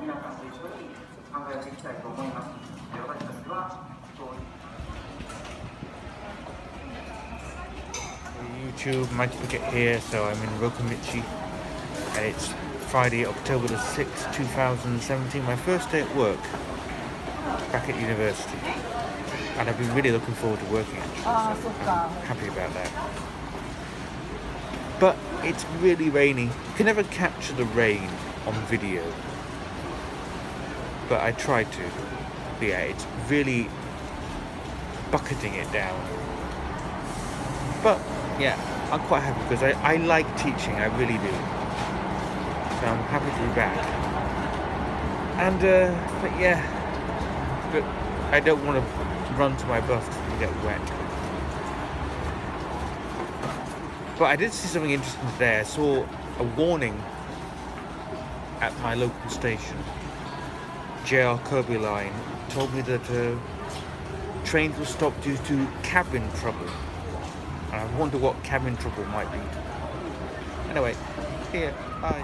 皆さんと一緒に考えていきたいと思います。私たちはそう YouTube, managed to get here, so I'm in Rokomichi, and it's Friday, October the 6th, 2017, my first day at work back at university, and I've been really looking forward to working actually, so I'm happy about that. But it's really rainy. You can never capture the rain on video, but I tried to. But yeah, it's really bucketing it down. But yeah, I'm quite happy because I like teaching, I really do. So I'm happy to be back. And but yeah, but I don't want to run to my bus and get wet. But I did see something interesting today. I saw a warning at my local station. JR Kirby Line told me that trains will stop due to cabin trouble. And I wonder what cabin trouble might be. Anyway, here, bye.